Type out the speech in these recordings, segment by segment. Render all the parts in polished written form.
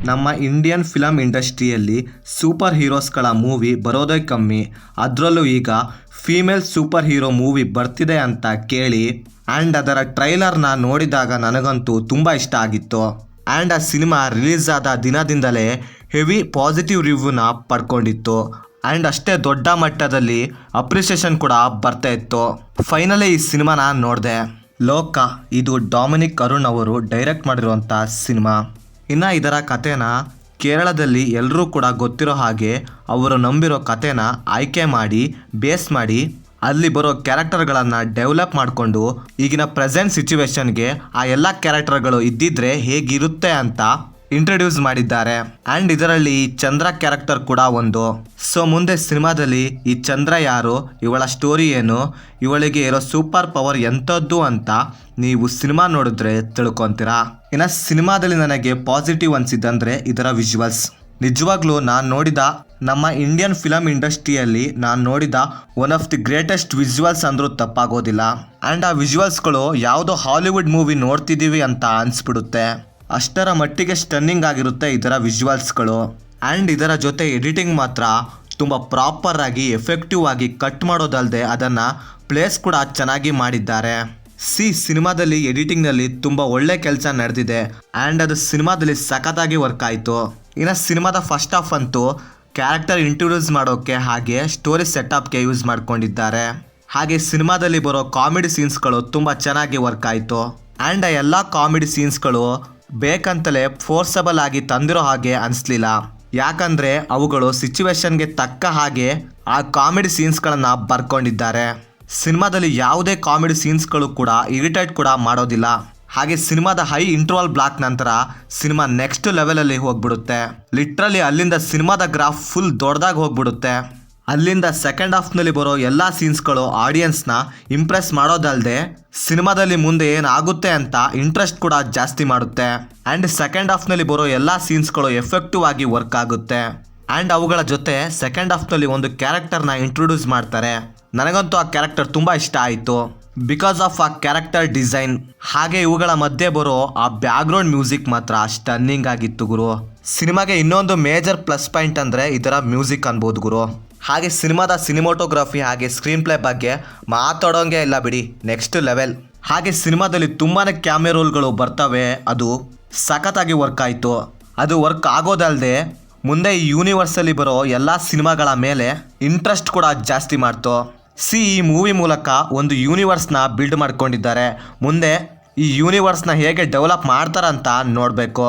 ನಮ್ಮ Indian film ಇಂಡಸ್ಟ್ರಿಯಲ್ಲಿ super ಹೀರೋಸ್ಗಳ movie ಬರೋದೇ ಕಮ್ಮಿ. ಅದರಲ್ಲೂ ಈಗ ಫೀಮೇಲ್ ಸೂಪರ್ ಹೀರೋ ಮೂವಿ ಬರ್ತಿದೆ ಅಂತ ಕೇಳಿ ಆ್ಯಂಡ್ ಅದರ ಟ್ರೈಲರ್ನ ನೋಡಿದಾಗ ನನಗಂತೂ ತುಂಬ ಇಷ್ಟ ಆಗಿತ್ತು. ಆ್ಯಂಡ್ ಆ ಸಿನಿಮಾ ರಿಲೀಸ್ ಆದ ದಿನದಿಂದಲೇ ಹೆವಿ ಪಾಸಿಟಿವ್ ರಿವ್ಯೂನ ಪಡ್ಕೊಂಡಿತ್ತು. ಆ್ಯಂಡ್ ಅಷ್ಟೇ ದೊಡ್ಡ ಮಟ್ಟದಲ್ಲಿ ಅಪ್ರಿಸಿಯೇಷನ್ ಕೂಡ ಬರ್ತಾ ಇತ್ತು. ಫೈನಲಿ ಈ ಸಿನಿಮಾನ ನೋಡಿದೆ. ಲೋಕ, ಇದು ಡೊಮಿನಿಕ್ ಅರುಣ್ ಅವರು ಡೈರೆಕ್ಟ್ ಮಾಡಿರುವಂಥ ಸಿನಿಮಾ. ಇನ್ನು ಇದರ ಕಥೆನ ಕೇರಳದಲ್ಲಿ ಎಲ್ಲರೂ ಕೂಡ ಗೊತ್ತಿರೋ ಹಾಗೆ ಅವರು ನಂಬಿರೋ ಕಥೆನ ಆಯ್ಕೆ ಮಾಡಿ ಬೇಸ್ ಮಾಡಿ ಅಲ್ಲಿ ಬರೋ ಕ್ಯಾರೆಕ್ಟರ್ಗಳನ್ನು ಡೆವಲಪ್ ಮಾಡಿಕೊಂಡು ಈಗಿನ ಪ್ರೆಸೆಂಟ್ ಸಿಚುವೇಶನ್ಗೆ ಆ ಎಲ್ಲ ಕ್ಯಾರೆಕ್ಟರ್ಗಳು ಇದ್ದಿದ್ರೆ ಹೇಗಿರುತ್ತೆ ಅಂತ ಇಂಟ್ರೊಡ್ಯೂಸ್ ಮಾಡಿದ್ದಾರೆ. ಆ್ಯಂಡ್ ಇದರಲ್ಲಿ ಈ ಚಂದ್ರ ಕ್ಯಾರೆಕ್ಟರ್ ಕೂಡ ಒಂದು. ಸೊ ಮುಂದೆ ಸಿನಿಮಾದಲ್ಲಿ ಈ ಚಂದ್ರ ಯಾರು, ಇವಳ ಸ್ಟೋರಿ ಏನು, ಇವಳಿಗೆ ಇರೋ ಸೂಪರ್ ಪವರ್ ಎಂಥದ್ದು ಅಂತ ನೀವು ಸಿನಿಮಾ ನೋಡಿದ್ರೆ ತಿಳ್ಕೊತೀರಾ. ಇನ್ನು ಸಿನಿಮಾದಲ್ಲಿ ನನಗೆ ಪಾಸಿಟಿವ್ ಅನಿಸಿದ್ದಂದರೆ ಇದರ ವಿಜುವಲ್ಸ್. ನಿಜವಾಗ್ಲೂ ನಾನು ನೋಡಿದ ನಮ್ಮ ಇಂಡಿಯನ್ ಫಿಲಮ್ ಇಂಡಸ್ಟ್ರಿಯಲ್ಲಿ ನಾನು ನೋಡಿದ one of the greatest visuals ಅಂದರೂ ತಪ್ಪಾಗೋದಿಲ್ಲ. ಆ್ಯಂಡ್ ಆ ವಿಜುವಲ್ಸ್ಗಳು ಯಾವುದೋ ಹಾಲಿವುಡ್ ಮೂವಿ ನೋಡ್ತಿದ್ದೀವಿ ಅಂತ ಅನಿಸ್ಬಿಡುತ್ತೆ. ಅಷ್ಟರ ಮಟ್ಟಿಗೆ ಸ್ಟನ್ನಿಂಗ್ ಆಗಿರುತ್ತೆ ಇದರ ವಿಜುವಲ್ಸ್ಗಳು. ಆ್ಯಂಡ್ ಇದರ ಜೊತೆ ಎಡಿಟಿಂಗ್ ಮಾತ್ರ ತುಂಬ ಪ್ರಾಪರಾಗಿ ಎಫೆಕ್ಟಿವ್ ಆಗಿ ಕಟ್ ಮಾಡೋದಲ್ಲದೆ ಅದನ್ನು ಪ್ಲೇಸ್ ಕೂಡ ಚೆನ್ನಾಗಿ ಮಾಡಿದ್ದಾರೆ. ಸಿನಿಮಾದಲ್ಲಿ ಎಡಿಟಿಂಗ್ನಲ್ಲಿ ತುಂಬ ಒಳ್ಳೆ ಕೆಲಸ ನಡೆದಿದೆ. ಆ್ಯಂಡ್ ಅದು ಸಿನಿಮಾದಲ್ಲಿ ಸಖತ್ತಾಗಿ ವರ್ಕ್ ಆಯಿತು. ಇನ್ನು ಸಿನಿಮಾದ ಫಸ್ಟ್ ಹಾಫ್ ಅಂತೂ ಕ್ಯಾರೆಕ್ಟರ್ ಇಂಟ್ರೊಡ್ಯೂಸ್ ಮಾಡೋಕ್ಕೆ ಹಾಗೆ ಸ್ಟೋರಿ ಸೆಟಪ್ಗೆ ಯೂಸ್ ಮಾಡ್ಕೊಂಡಿದ್ದಾರೆ. ಹಾಗೆ ಸಿನಿಮಾದಲ್ಲಿ ಬರೋ ಕಾಮಿಡಿ ಸೀನ್ಸ್ಗಳು ತುಂಬ ಚೆನ್ನಾಗಿ ವರ್ಕ್ ಆಯಿತು. ಆ್ಯಂಡ್ ಆ ಎಲ್ಲ ಕಾಮಿಡಿ ಸೀನ್ಸ್ಗಳು ಬೇಕಂತಲೇ ಫೋರ್ಸಬಲ್ ಆಗಿ ತಂದಿರೋ ಹಾಗೆ ಅನಿಸ್ಲಿಲ್ಲ. ಯಾಕಂದರೆ ಅವುಗಳು ಸಿಚುವೇಶನ್ಗೆ ತಕ್ಕ ಹಾಗೆ ಆ ಕಾಮಿಡಿ ಸೀನ್ಸ್ಗಳನ್ನು ಬರ್ಕೊಂಡಿದ್ದಾರೆ. ಸಿನಿಮಾದಲ್ಲಿ ಯಾವುದೇ ಕಾಮಿಡಿ ಸೀನ್ಸ್ಗಳು ಕೂಡ ಇರಿಟೇಟ್ ಕೂಡ ಮಾಡೋದಿಲ್ಲ. ಹಾಗೆ ಸಿನಿಮಾದ ಹೈ ಇಂಟರ್ವಲ್ ಬ್ಲಾಕ್ ನಂತರ ಸಿನಿಮಾ ನೆಕ್ಸ್ಟ್ ಲೆವೆಲಲ್ಲಿ ಹೋಗ್ಬಿಡುತ್ತೆ. ಲಿಟ್ರಲಿ ಅಲ್ಲಿಂದ ಸಿನಿಮಾದ ಗ್ರಾಫ್ ಫುಲ್ ದೊಡ್ಡದಾಗಿ ಹೋಗ್ಬಿಡುತ್ತೆ. ಅಲ್ಲಿಂದ ಸೆಕೆಂಡ್ ಹಾಫ್ನಲ್ಲಿ ಬರೋ ಎಲ್ಲ ಸೀನ್ಸ್ಗಳು ಆಡಿಯನ್ಸ್ನ ಇಂಪ್ರೆಸ್ ಮಾಡೋದಲ್ಲದೆ ಸಿನಿಮಾದಲ್ಲಿ ಮುಂದೆ ಏನಾಗುತ್ತೆ ಅಂತ ಇಂಟ್ರೆಸ್ಟ್ ಕೂಡ ಜಾಸ್ತಿ ಮಾಡುತ್ತೆ. ಆ್ಯಂಡ್ ಸೆಕೆಂಡ್ ಹಾಫ್ನಲ್ಲಿ ಬರೋ ಎಲ್ಲ ಸೀನ್ಸ್ಗಳು ಎಫೆಕ್ಟಿವ್ ಆಗಿ ವರ್ಕ್ ಆಗುತ್ತೆ. ಆ್ಯಂಡ್ ಅವುಗಳ ಜೊತೆ ಸೆಕೆಂಡ್ ಹಾಫ್ನಲ್ಲಿ ಒಂದು ಕ್ಯಾರೆಕ್ಟರ್ನ ಇಂಟ್ರೊಡ್ಯೂಸ್ ಮಾಡ್ತಾರೆ. ನನಗಂತೂ ಆ ಕ್ಯಾರೆಕ್ಟರ್ ತುಂಬ ಇಷ್ಟ ಆಯಿತು ಬಿಕಾಸ್ ಆಫ್ ಆ ಕ್ಯಾರೆಕ್ಟರ್ ಡಿಸೈನ್. ಹಾಗೆ ಇವುಗಳ ಮಧ್ಯೆ ಬರೋ ಆ ಬ್ಯಾಕ್ಗ್ರೌಂಡ್ ಮ್ಯೂಸಿಕ್ ಮಾತ್ರ ಸ್ಟನ್ನಿಂಗ್ ಆಗಿತ್ತು ಗುರು. ಸಿನಿಮಾಗೆ ಇನ್ನೊಂದು ಮೇಜರ್ ಪ್ಲಸ್ ಪಾಯಿಂಟ್ ಅಂದರೆ ಇದರ ಮ್ಯೂಸಿಕ್ ಅನ್ಬೋದು ಗುರು. ಹಾಗೆ ಸಿನಿಮಾದ ಸಿನಿಮಾಟೋಗ್ರಫಿ ಹಾಗೆ ಸ್ಕ್ರೀನ್ ಪ್ಲೇ ಬಗ್ಗೆ ಮಾತಾಡೋಂಗೆ ಇಲ್ಲ ಬಿಡಿ, ನೆಕ್ಸ್ಟ್ ಲೆವೆಲ್. ಹಾಗೆ ಸಿನಿಮಾದಲ್ಲಿ ತುಂಬಾ ಕ್ಯಾಮಿಯಾ ರೋಲ್ಗಳು ಬರ್ತವೆ. ಅದು ಸಖತ್ತಾಗಿ ವರ್ಕ್ ಆಯಿತು. ಅದು ವರ್ಕ್ ಆಗೋದಲ್ಲದೆ ಮುಂದೆ ಈ ಯೂನಿವರ್ಸಲ್ಲಿ ಬರೋ ಎಲ್ಲ ಸಿನಿಮಾಗಳ ಮೇಲೆ ಇಂಟ್ರೆಸ್ಟ್ ಕೂಡ ಜಾಸ್ತಿ ಮಾಡ್ತು. ಈ ಮೂವಿ ಮೂಲಕ ಒಂದು ಯೂನಿವರ್ಸ್ನ ಬಿಲ್ಡ್ ಮಾಡ್ಕೊಂಡಿದ್ದಾರೆ. ಮುಂದೆ ಈ ಯೂನಿವರ್ಸ್ನ ಹೇಗೆ ಡೆವಲಪ್ ಮಾಡ್ತಾರಂತ ನೋಡಬೇಕು.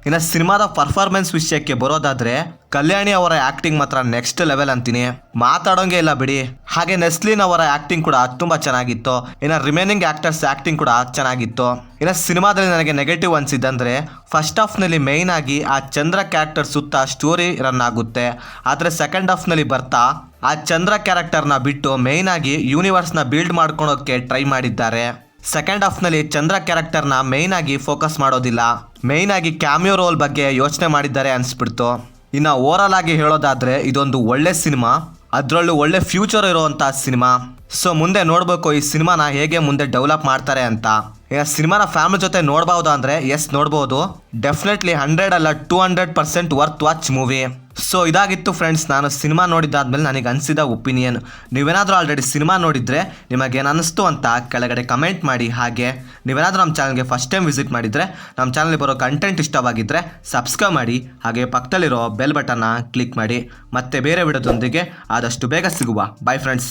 ಇನ್ನು ಸಿನಿಮಾದ ಪರ್ಫಾರ್ಮೆನ್ಸ್ ವಿಷಯಕ್ಕೆ ಬರೋದಾದರೆ ಕಲ್ಯಾಣಿ ಅವರ ಆ್ಯಕ್ಟಿಂಗ್ ಮಾತ್ರ ನೆಕ್ಸ್ಟ್ ಲೆವೆಲ್ ಅಂತೀನಿ, ಮಾತಾಡೋಂಗೆ ಇಲ್ಲ ಬಿಡಿ. ಹಾಗೆ ನೆಸ್ಲಿನ್ ಅವರ ಆ್ಯಕ್ಟಿಂಗ್ ಕೂಡ ತುಂಬ ಚೆನ್ನಾಗಿತ್ತು. ಇನ್ನು ರಿಮೈನಿಂಗ್ ಆ್ಯಕ್ಟರ್ಸ್ ಆ್ಯಕ್ಟಿಂಗ್ ಕೂಡ ಚೆನ್ನಾಗಿತ್ತು. ಇನ್ನು ಸಿನಿಮಾದಲ್ಲಿ ನನಗೆ ನೆಗೆಟಿವ್ ಅನಿಸಿದ್ದಂದರೆ ಫಸ್ಟ್ ಹಾಫ್ನಲ್ಲಿ ಮೇಯ್ನ್ ಆಗಿ ಆ ಚಂದ್ರ ಕ್ಯಾರೆಕ್ಟರ್ ಸುತ್ತ ಸ್ಟೋರಿ ರನ್ ಆಗುತ್ತೆ. ಆದರೆ ಸೆಕೆಂಡ್ ಹಾಫ್ನಲ್ಲಿ ಬರ್ತಾ ಆ ಚಂದ್ರ ಕ್ಯಾರೆಕ್ಟರ್ನ ಬಿಟ್ಟು ಮೇಯ್ನ್ ಆಗಿ ಯೂನಿವರ್ಸ್ನ ಬಿಲ್ಡ್ ಮಾಡ್ಕೊಳೋಕ್ಕೆ ಟ್ರೈ ಮಾಡಿದ್ದಾರೆ. ಸೆಕೆಂಡ್ ಹಾಫ್ನಲ್ಲಿ ಚಂದ್ರ ಕ್ಯಾರೆಕ್ಟರ್ನ ಮೇಯ್ನ್ ಆಗಿ ಫೋಕಸ್ ಮಾಡೋದಿಲ್ಲ, ಮೇಯ್ನ್ ಆಗಿ ಕ್ಯಾಮಿಯೋ ರೋಲ್ ಬಗ್ಗೆ ಯೋಚನೆ ಮಾಡಿದ್ದಾರೆ ಅನಿಸ್ಬಿಡ್ತು. ಇನ್ನು ಓವರಾಲ್ ಆಗಿ ಹೇಳೋದಾದರೆ ಇದೊಂದು ಒಳ್ಳೆ ಸಿನಿಮಾ, ಅದರಲ್ಲೂ ಒಳ್ಳೆ ಫ್ಯೂಚರ್ ಇರೋವಂಥ ಸಿನಿಮಾ. ಸೊ ಮುಂದೆ ನೋಡಬೇಕು ಈ ಸಿನಿಮಾನ ಹೇಗೆ ಮುಂದೆ ಡೆವಲಪ್ ಮಾಡ್ತಾರೆ ಅಂತ. ಈಗ ಸಿನಿಮಾನ ಫ್ಯಾಮಿಲಿ ಜೊತೆ ನೋಡ್ಬೋದು ಅಂದರೆ ಎಸ್ ನೋಡ್ಬೋದು. ಡೆಫಿನೆಟ್ಲಿ 100 ಅಲ್ಲ 200% ವರ್ತ್ ವಾಚ್ ಮೂವಿ. ಸೊ ಇದಾಗಿತ್ತು ಫ್ರೆಂಡ್ಸ್, ನಾನು ಸಿನಿಮಾ ನೋಡಿದ್ದಾದ್ಮೇಲೆ ನನಗೆ ಅನಿಸಿದ ಒಪಿನಿಯನ್. ನೀವೇನಾದರೂ ಆಲ್ರೆಡಿ ಸಿನಿಮಾ ನೋಡಿದರೆ ನಿಮಗೇನು ಅನ್ನಿಸ್ತು ಅಂತ ಕೆಳಗಡೆ ಕಮೆಂಟ್ ಮಾಡಿ. ಹಾಗೆ ನೀವೇನಾದರೂ ನಮ್ಮ ಚಾನಲ್ಗೆ ಫಸ್ಟ್ ಟೈಮ್ ವಿಸಿಟ್ ಮಾಡಿದರೆ ನಮ್ಮ ಚಾನಲ್ಗೆ ಬರೋ ಕಂಟೆಂಟ್ ಇಷ್ಟವಾಗಿದ್ದರೆ ಸಬ್ಸ್ಕ್ರೈಬ್ ಮಾಡಿ. ಹಾಗೆ ಪಕ್ಕದಲ್ಲಿರೋ ಬೆಲ್ ಬಟನ್ನ ಕ್ಲಿಕ್ ಮಾಡಿ. ಮತ್ತೆ ಬೇರೆ ವಿಡಿಯೋದೊಂದಿಗೆ ಆದಷ್ಟು ಬೇಗ ಸಿಗುವ. Bye friends.